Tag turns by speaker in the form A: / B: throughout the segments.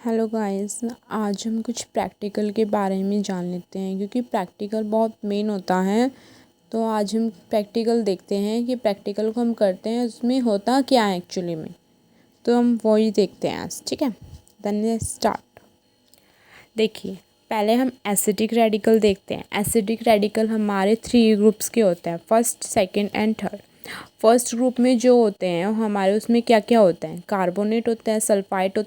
A: Hello guys. आज हम कुछ प्रैक्टिकल के बारे में जान लेते हैं क्योंकि प्रैक्टिकल बहुत मेन होता है। तो आज हम प्रैक्टिकल देखते हैं कि प्रैक्टिकल को हम करते हैं उसमें होता क्या है एक्चुअली में। तो हम वही देखते हैं आज, ठीक है। Then let's start. देखिए, पहले हम एसिडिक रेडिकल देखते हैं। एसिडिक रेडिकल हमारे 3 ग्रुप्स के होते हैं, first, second and third. First group में जो होते हैं हमारे उसमें क्या क्या होता है, कार्बोनेट होता है, सल्फाइड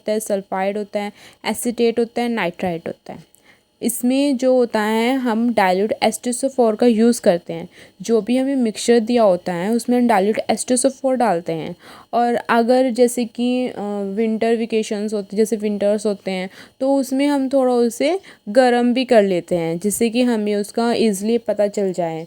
A: होता है, एसीटेट होता है, नाइट्राइट होता है। इसमें जो होता है हम डाइल्यूट H2SO4 का यूज़ करते हैं। जो भी हमें मिक्सचर दिया होता है उसमें हम डाइल्यूट H2SO4 डालते हैं। और अगर जैसे कि विंटर वेकेशंस होते, जैसे विंटर्स होते हैं, तो उसमें हम थोड़ा उसे गर्म भी कर लेते हैं जिससे कि हमें उसका ईज़िली पता चल जाए।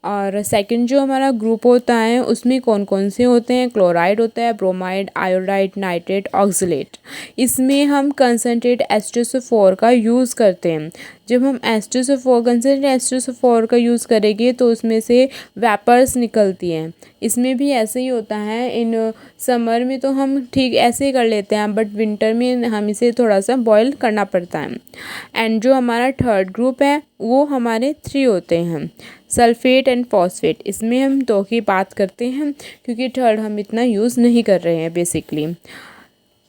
A: और सेकंड जो हमारा ग्रुप होता है उसमें कौन कौन से होते हैं, क्लोराइड होता है, ब्रोमाइड, आयोडाइड, नाइट्रेट, ऑक्सलेट। इसमें हम कंसनट्रेट H2SO4 का यूज़ करते हैं। जब हम H2SO4 कंसनट्रेट H2SO4 का यूज़ करेंगे तो उसमें से वेपर्स निकलती हैं। इसमें भी ऐसे ही होता है। इन समर में तो हम ठीक ऐसे ही कर लेते हैं, बट विंटर में हम इसे थोड़ा सा बॉयल करना पड़ता है। एंड जो हमारा थर्ड ग्रुप है वो हमारे 3 होते हैं, सल्फेट एंड फॉस्फेट। इसमें हम 2 की बात करते हैं क्योंकि थर्ड हम इतना यूज़ नहीं कर रहे हैं बेसिकली।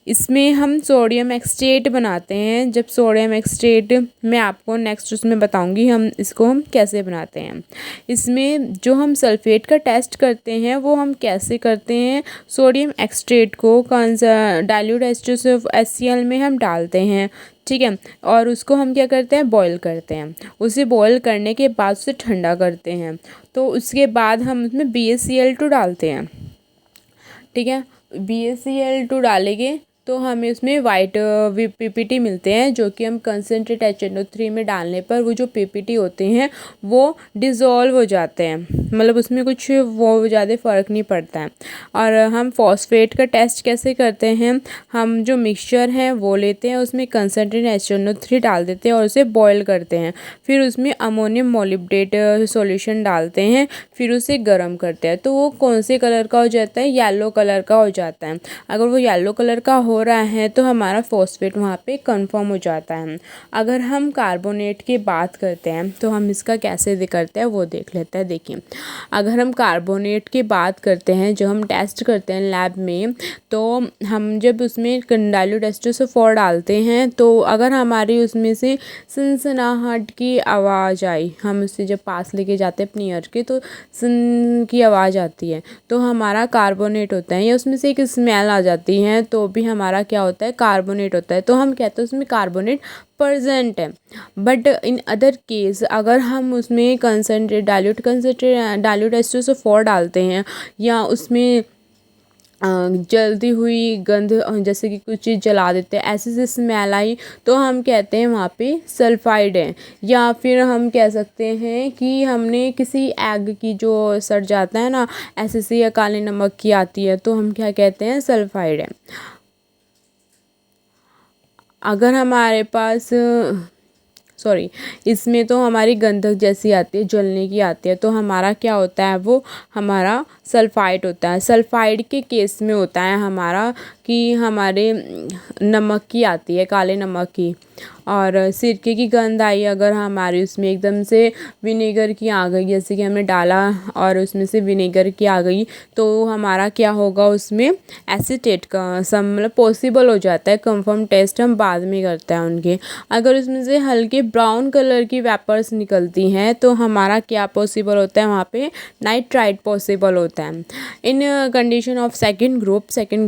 A: इसमें हम सोडियम एक्सट्रेट बनाते हैं। जब सोडियम एक्सट्रेट मैं आपको नेक्स्ट उसमें बताऊंगी हम इसको हम कैसे बनाते हैं। इसमें जो हम सल्फेट का टेस्ट करते हैं वो हम कैसे करते हैं, सोडियम एक्सट्रेट को डाइल्यूट HCl में हम डालते हैं, ठीक है। और उसको हम क्या करते हैं, बॉईल करते हैं। उसे बॉईल करने के बाद उसे ठंडा करते हैं। तो उसके बाद हम उसमें BaCl2 डालते हैं, ठीक है। BaCl2 डालेंगे तो हमें उसमें वाइट PPT मिलते हैं, जो कि हम कंसनट्रेट HNO3 में डालने पर वो जो PPT होते हैं वो डिज़ोल्व हो जाते हैं, मतलब उसमें कुछ वो ज़्यादा फ़र्क नहीं पड़ता है। और हम फॉस्फेट का टेस्ट कैसे करते हैं, हम जो मिक्सचर है वो लेते हैं, उसमें कंसनट्रेट HNO3 डाल देते हैं और उसे बॉयल करते हैं। फिर उसमें अमोनियम मोलिब्डेट सॉल्यूशन डालते हैं, फिर उसे गर्म करते हैं। तो वो कौन से कलर का हो जाता है, येलो कलर का हो जाता है। अगर वो येलो कलर का हो रहा है तो हमारा फॉस्फेट वहाँ पे कंफर्म हो जाता है। अगर हम कार्बोनेट की बात करते हैं तो हम इसका कैसे करते हैं वो देख लेते हैं। देखिए, अगर हम कार्बोनेट की बात करते हैं, जो हम टेस्ट करते हैं लैब में, तो हम जब उसमें डाइल्यूट H2SO4 डालते हैं तो अगर हमारी उसमें से सनसनाहट की आवाज़ आई, हम उसे जब पास लेके जाते हैं अपनी ईयर के, तो सन की आवाज़ आती है तो हमारा कार्बोनेट होता है, या उसमें से एक स्मेल आ जाती है तो भी हमारा क्या होता है, कार्बोनेट होता है। तो हम कहते हैं उसमें कार्बोनेट प्रेजेंट है। बट इन अदर केस अगर हम उसमें डाइल्यूट H2SO4 डालते हैं, या उसमें जलती हुई गंध, जैसे कि कुछ चीज़ जला देते हैं, ऐसे से स्मेल आई, तो हम कहते हैं वहाँ पे सल्फाइड है। या फिर हम कह सकते हैं कि हमने किसी एग की जो सड़ जाता है ना, ऐसे से, या काले नमक की आती है, तो हम क्या कहते हैं, सल्फाइड है। अगर हमारे पास सॉरी, इसमें तो हमारी गंधक जैसी आती है, जलने की आती है, तो हमारा क्या होता है, वो हमारा सल्फाइड होता है। सल्फाइड के केस में होता है हमारा कि हमारे नमक की आती है, काले नमक की। और सिरके की गंध आई अगर हमारी उसमें एकदम से विनेगर की आ गई, जैसे कि हमने डाला और उसमें से विनेगर की आ गई, तो हमारा क्या होगा, उसमें एसीटेट का मतलब पॉसिबल हो जाता है। कंफर्म टेस्ट हम बाद में करते हैं उनके। अगर उसमें से हल्के ब्राउन कलर की वेपर्स निकलती हैं तो हमारा क्या पॉसिबल होता है, वहाँ पे नाइट्राइट पॉसिबल होता है। इन कंडीशन ऑफ सेकंड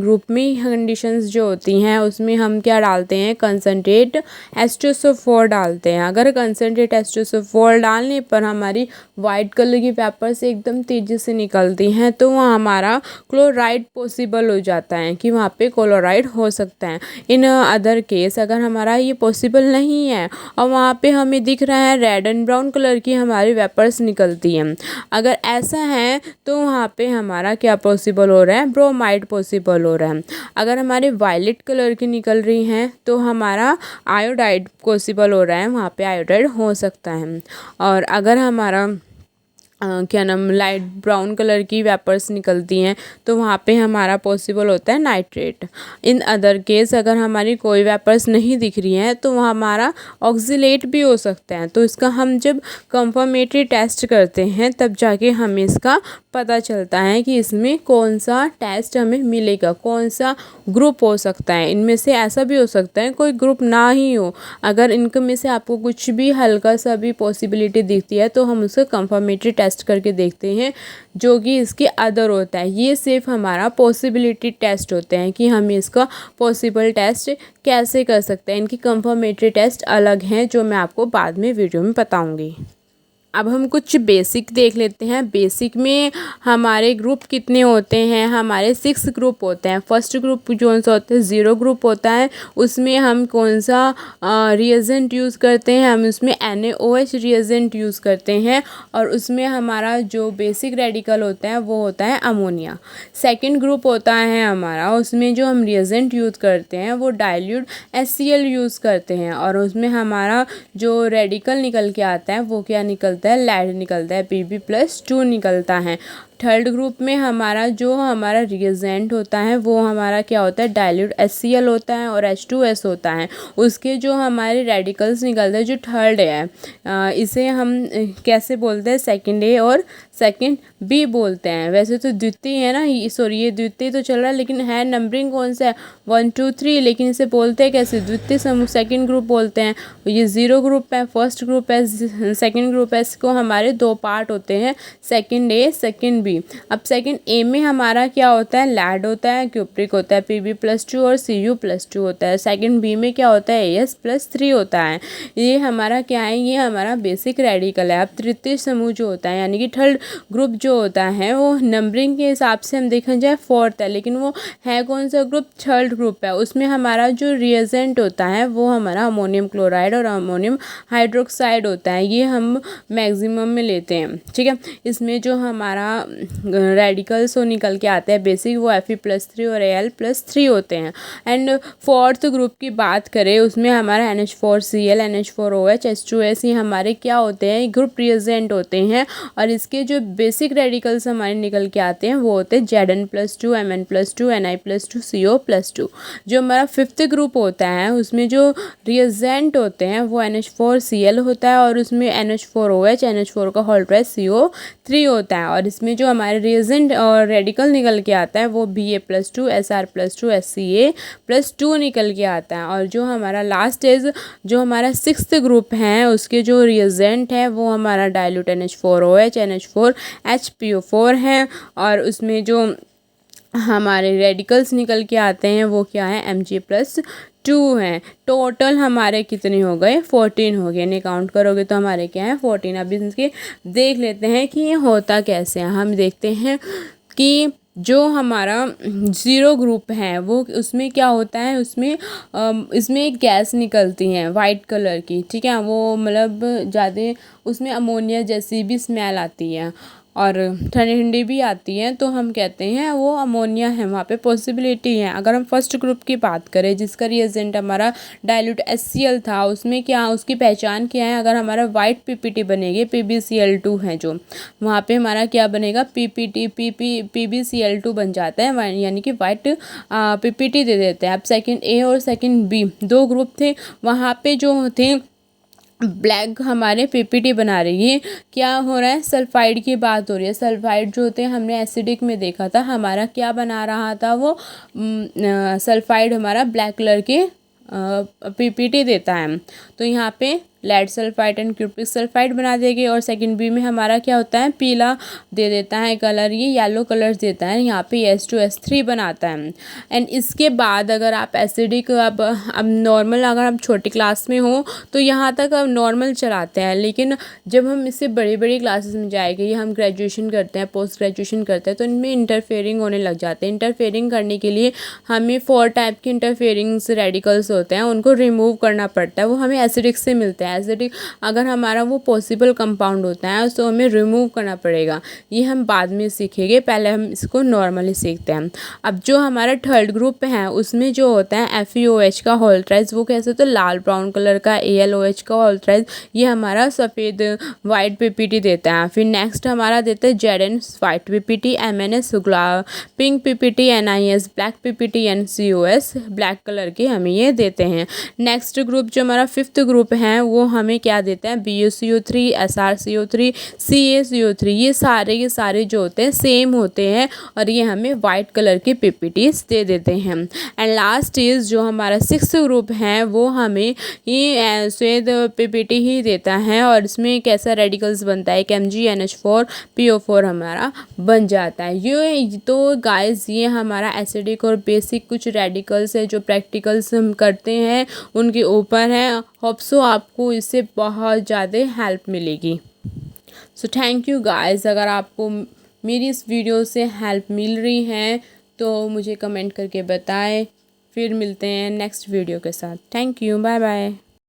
A: ग्रुप में कंडीशंस जो होती हैं उसमें हम क्या डालते हैं, कंसनट्रेट H2SO4 डालते हैं। अगर कंसनट्रेट H2SO4 डालने पर हमारी वाइट कलर की वेपर्स एकदम तेज़ी से निकलती हैं तो वहाँ हमारा क्लोराइड पॉसिबल हो जाता है, कि वहाँ पे क्लोराइड हो सकता है। इन अदर केस अगर हमारा ये पॉसिबल नहीं है और वहाँ पे हमें दिख रहा है रेड एंड ब्राउन कलर की हमारी वेपर्स निकलती हैं, अगर ऐसा है तो वहाँ पे हमारा क्या पॉसिबल हो रहा है, ब्रोमाइड पॉसिबल हो रहा है। अगर हमारे वायलेट कलर की निकल रही हैं तो हमारा आयोडाइड पॉसिबल हो रहा है, वहाँ पे आयोडाइड हो सकता है। और अगर हमारा क्या नाम लाइट ब्राउन कलर की वेपर्स निकलती हैं, तो वहाँ पे हमारा पॉसिबल होता है नाइट्रेट। इन अदर केस अगर हमारी कोई वेपर्स नहीं दिख रही हैं तो वह हमारा ऑक्सीलेट भी हो सकता है। तो इसका हम जब कंफर्मेटरी टेस्ट करते हैं तब जाके हमें इसका पता चलता है कि इसमें कौन सा टेस्ट हमें मिलेगा, कौन सा ग्रुप हो सकता है। इनमें से ऐसा भी हो सकता है कोई ग्रुप ना ही हो। अगर इनके में से आपको कुछ भी हल्का सा भी पॉसिबिलिटी दिखती है तो हम उसका कंफर्मेटरी टेस्ट करके देखते हैं, जो कि इसके अदर होता है। ये सिर्फ हमारा पॉसिबिलिटी टेस्ट होते हैं कि हम इसका पॉसिबल टेस्ट कैसे कर सकते हैं। इनकी कंफर्मेटरी टेस्ट अलग हैं जो मैं आपको बाद में वीडियो में बताऊंगी। अब हम कुछ बेसिक देख लेते हैं। बेसिक में हमारे ग्रुप कितने होते हैं, हमारे 6 ग्रुप होते हैं। फर्स्ट ग्रुप जो सा होता है 0 ग्रुप होता है, उसमें हम कौन सा रिएजेंट यूज़ करते हैं, हम उसमें NaOH रिएजेंट यूज़ करते हैं और उसमें हमारा जो बेसिक रेडिकल होता है वो होता है अमोनिया। सेकेंड ग्रुप होता है हमारा, उसमें जो हम रिएजेंट यूज़ करते हैं वो डाइल्यूट HCl यूज़ करते हैं और उसमें हमारा जो रेडिकल निकल के आता है वो क्या निकलता है, लैड निकलता है, Pb+2 निकलता है। थर्ड ग्रुप में हमारा जो हमारा रिएजेंट होता है वो हमारा क्या होता है, डाइल्यूट HCl होता है और H2S होता है। उसके जो हमारे रेडिकल्स निकलते हैं जो थर्ड है, इसे हम कैसे बोलते हैं, सेकंड A और सेकंड B बोलते हैं। वैसे तो द्वितीय है ना, सॉरी ये द्वितीय तो चल रहा है लेकिन है नंबरिंग कौन सा है 1 2 3, लेकिन इसे बोलते हैं कैसे, द्वितीय समूह सेकंड ग्रुप बोलते हैं। ये 0 ग्रुप है, फर्स्ट ग्रुप है, सेकंड ग्रुप है। इसको हमारे 2 पार्ट होते हैं, सेकंड A सेकंड B। अब सेकंड A में हमारा क्या होता है, लैड होता है, क्यूप्रिक होता है, Pb+2 और Cu+2 होता है। सेकंड B में क्या होता है, As+3 होता है। ये हमारा क्या है, ये हमारा बेसिक रेडिकल है। अब तृतीय समूह जो होता है यानी कि थर्ड ग्रुप जो होता है वो नंबरिंग के हिसाब से हम देखा जाए 4th है, लेकिन वो है कौन सा ग्रुप, थर्ड ग्रुप है। उसमें हमारा जो रिएजेंट होता है वो हमारा अमोनियम क्लोराइड और अमोनियम हाइड्रोक्साइड होता है। ये हम मैक्सिमम में लेते हैं, ठीक है। इसमें जो हमारा रेडिकल्स वो निकल के आते हैं बेसिक, वो Fe+3 और Al+3 होते हैं। एंड फोर्थ ग्रुप की बात करें उसमें हमारा NH4Cl, NH4OH, H2S ये हमारे क्या होते हैं, ग्रुप रिएजेंट होते हैं। और इसके जो बेसिक रेडिकल्स हमारे निकल के आते हैं वो होते हैं Zn+2, Mn+2, Ni+2, CO+2। जो हमारा फिफ्थ ग्रुप होता है उसमें जो रिएजेंट होते हैं वो NH4Cl होता है और उसमें NH4OH, NH4 का होल ट्वाइस CO3 होता है। और इसमें जो हमारे रिएजेंट और रेडिकल निकल के आता है वो Ba+2, Sr+2, Ca+2 निकल के आता है। और जो हमारा लास्ट इज जो हमारा 6th ग्रुप है उसके जो रिएजेंट है वो हमारा डाइल्यूट NH4OH, NH4HPO4 है। और उसमें जो हमारे रेडिकल्स निकल के आते हैं वो क्या है, Mg+2 हैं। टोटल हमारे कितने हो गए, 14 हो गए। नहीं काउंट करोगे तो हमारे क्या है 14। अभी इसके देख लेते हैं कि ये होता कैसे है। हम देखते हैं कि जो हमारा 0 ग्रुप है वो उसमें क्या होता है, उसमें इसमें एक गैस निकलती है वाइट कलर की, ठीक है। वो मतलब ज़्यादा उसमें अमोनिया जैसी भी स्मेल आती है और ठंडी ठंडी भी आती है, तो हम कहते हैं वो अमोनिया है, वहाँ पे पॉसिबिलिटी है। अगर हम फर्स्ट ग्रुप की बात करें जिसका रिएजेंट हमारा डाइल्यूट HCl था, उसमें क्या उसकी पहचान क्या है, अगर हमारा वाइट PPT बनेगी PbCl2 है जो, वहाँ पे हमारा क्या बनेगा PbCl2 बन जाता है, यानी कि वाइट PPT दे देते हैं। अब सेकेंड A और सेकेंड B 2 ग्रुप थे, वहाँ पे जो थे ब्लैक हमारे PPT बना रही है। क्या हो रहा है, सल्फाइड की बात हो रही है। सल्फाइड जो होते हैं हमने एसिडिक में देखा था, हमारा क्या बना रहा था वो सल्फाइड हमारा ब्लैक कलर के PPT देता है। तो यहाँ पे lead sulphide and cupric sulphide बना देगी। और सेकंड B में हमारा क्या होता है, पीला दे देता है कलर, ये येलो कलर देता है, यहाँ पे H2S3 बनाता है। एंड इसके बाद अगर आप एसिडिक अब नॉर्मल अगर आप छोटी क्लास में हो तो यहाँ तक अब नॉर्मल चलाते हैं, लेकिन जब हम इससे बड़ी बड़ी क्लासेस में जाएंगे, ये हम ग्रेजुएशन करते हैं, पोस्ट ग्रेजुएशन करते हैं, तो इनमें इंटरफेयरिंग होने लग जाते हैं। इंटरफेयरिंग करने के लिए हमें 4 टाइप के इंटरफेयरिंग्स रेडिकल्स होते हैं, उनको रिमूव करना पड़ता है, वो हमें एसिडिक से मिलते हैं। एसिडिक अगर हमारा वो पॉसिबल कंपाउंड होता है तो हमें रिमूव करना पड़ेगा, ये हम बाद में सीखेंगे, पहले हम इसको नॉर्मली सीखते हैं। अब जो हमारा थर्ड ग्रुप है उसमें जो होता है FeOH का होल्ट्राइज, वो कैसे तो लाल ब्राउन कलर का, AlOH का होल्ट्राइज, ये हमारा सफ़ेद वाइट PPT देता है। फिर नेक्स्ट हमारा देता है ZN white PPT, MnS pink PPT, NiS black PPT, NCOS black colour के हमें ये देते हैं। नेक्स्ट ग्रुप जो हमारा फिफ्थ ग्रुप है वो हमें क्या देते हैं, BuCO3, SrCO3, CaCO3, ये सारे जो होते हैं सेम होते हैं और ये हमें वाइट कलर के PPTs दे देते हैं। एंड लास्ट इज जो हमारा सिक्स्थ ग्रुप है वो हमें ये श्वेत PPT ही देता है और इसमें कैसा रेडिकल्स बनता है, MgNH4 PO4 हमारा बन जाता है। ये तो गाइस ये हमारा एसिडिक और बेसिक कुछ रेडिकल्स है जो प्रैक्टिकल्स हम करते हैं उनके ऊपर है। होप सो आपको इससे बहुत ज़्यादा हेल्प मिलेगी। सो थैंक यू गाइस, अगर आपको मेरी इस वीडियो से हेल्प मिल रही है तो मुझे कमेंट करके बताएं। फिर मिलते हैं नेक्स्ट वीडियो के साथ। Thank you, bye bye.